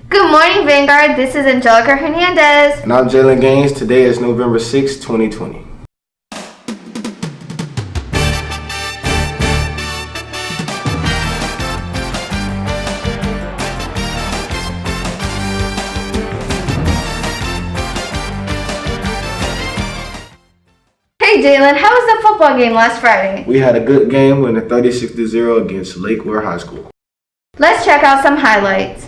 Good morning, Vanguard. This is Angelica Hernandez. And I'm Jalen Gaines. Today is November 6, 2020. Hey, Jalen, how was the football game last Friday? We had a good game winning 36-0 against Lakeware High School. Let's check out some highlights.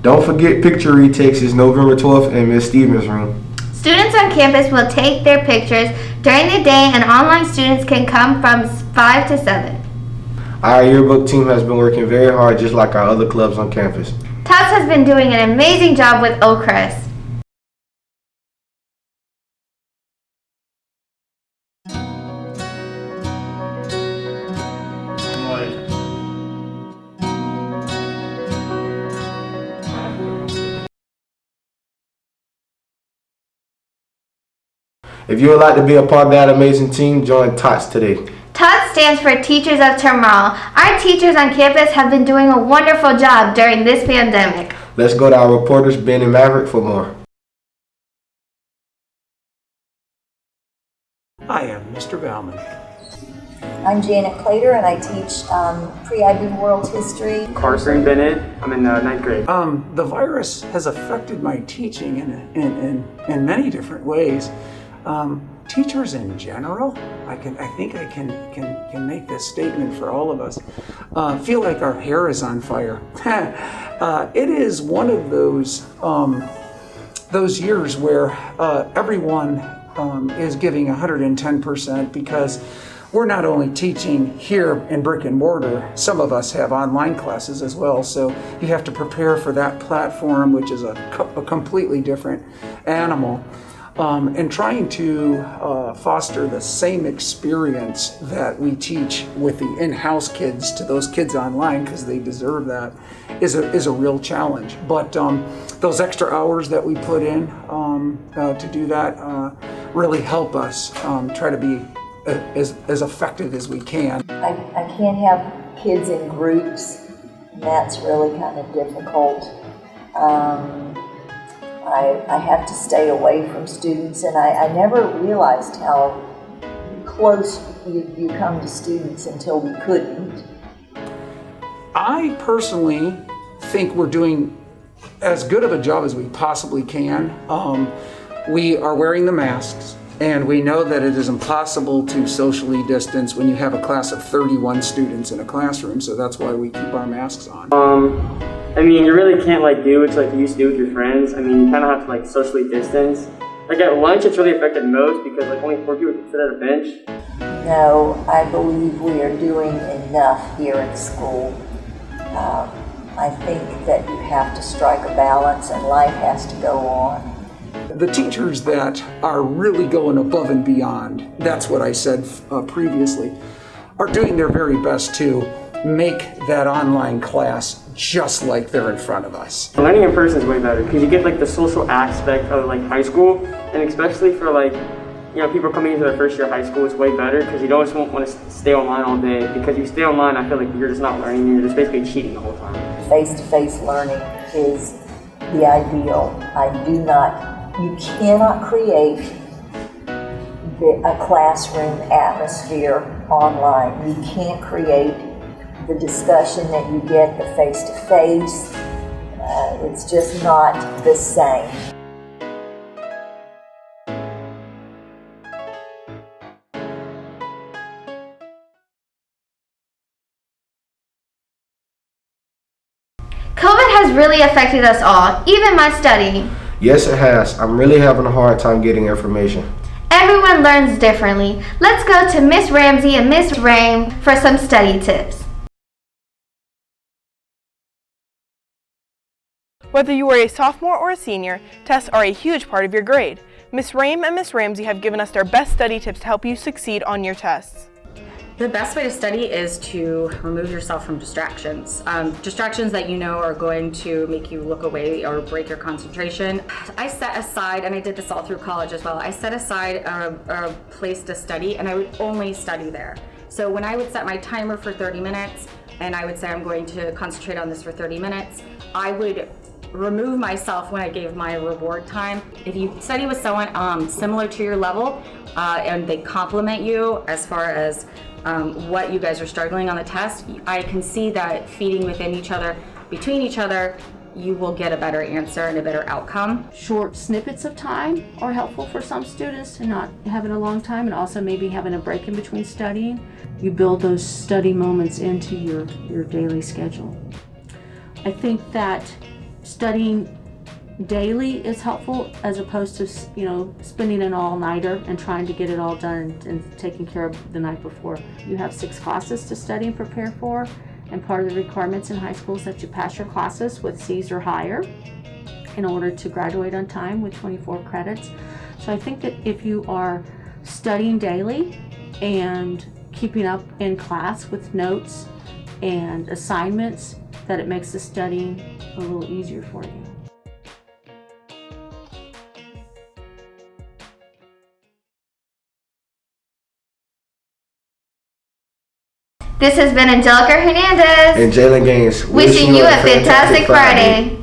Don't forget picture retakes is November 12th in Ms. Stevens' room. Students on campus will take their pictures during the day, and online students can come from 5 to 7. Our yearbook team has been working very hard, just like our other clubs on campus. Tots has been doing an amazing job with Oakcrest. If you would like to be a part of that amazing team, join TOTS today. TOTS stands for Teachers of Tomorrow. Our teachers on campus have been doing a wonderful job during this pandemic. Let's go to our reporters, Ben and Maverick, for more. I am Mr. Bauman. I'm Janet Clater, and I teach pre-IB world history. Carson Bennett. I'm in 9th grade. The virus has affected my teaching in many different ways. Teachers in general, I think I can make this statement for all of us, feel like our hair is on fire. It is one of those years where everyone is giving 110% because we're not only teaching here in brick and mortar, some of us have online classes as well, so you have to prepare for that platform, which is a completely different animal. And trying to foster the same experience that we teach with the in-house kids to those kids online, because they deserve that, is a real challenge. But those extra hours that we put in to do that really help us try to be as effective as we can. I can't have kids in groups, and that's really kind of difficult. I have to stay away from students, and I never realized how close you come to students until we couldn't. I personally think we're doing as good of a job as we possibly can. We are wearing the masks, and we know that it is impossible to socially distance when you have a class of 31 students in a classroom, so that's why we keep our masks on. I mean, you really can't do what you used to do with your friends. I mean, you kind of have to socially distance. At lunch, it's really affected most because only 4 people can sit at a bench. No, I believe we are doing enough here at school. I think that you have to strike a balance, and life has to go on. The teachers that are really going above and beyond, that's what I said previously, are doing their very best to make that online class just like they're in front of us. Learning in person is way better because you get like the social aspect of like high school, and especially for like, you know, people coming into their first year of high school, it's way better because you don't just want to stay online all day, because if you stay online, I feel like you're just not learning, you're just basically cheating the whole time. Face-to-face learning is the ideal. You cannot create a classroom atmosphere online. You can't create the discussion that you get, the face-to-face. It's just not the same. COVID has really affected us all, even my studying. Yes, it has. I'm really having a hard time getting information. Everyone learns differently. Let's go to Miss Ramsey and Miss Rame for some study tips. Whether you are a sophomore or a senior, tests are a huge part of your grade. Miss Rame and Miss Ramsey have given us their best study tips to help you succeed on your tests. The best way to study is to remove yourself from distractions. Distractions that you know are going to make you look away or break your concentration. I set aside, and I did this all through college as well, I set aside a place to study, and I would only study there. So when I would set my timer for 30 minutes, and I would say I'm going to concentrate on this for 30 minutes, I would remove myself when I gave my reward time. If you study with someone similar to your level, and they compliment you as far as what you guys are struggling on the test, I can see that feeding within each other, between each other, you will get a better answer and a better outcome. Short snippets of time are helpful for some students, to not having a long time, and also maybe having a break in between studying. You build those study moments into your daily schedule. I think that studying daily is helpful, as opposed to, you know, spending an all-nighter and trying to get it all done and taking care of the night before. You have 6 classes to study and prepare for, and part of the requirements in high school is that you pass your classes with C's or higher in order to graduate on time with 24 credits. So I think that if you are studying daily and keeping up in class with notes and assignments, that it makes the studying a little easier for you. This has been Angelica Hernandez. And Jalen Gaines. Wishing you a fantastic Friday.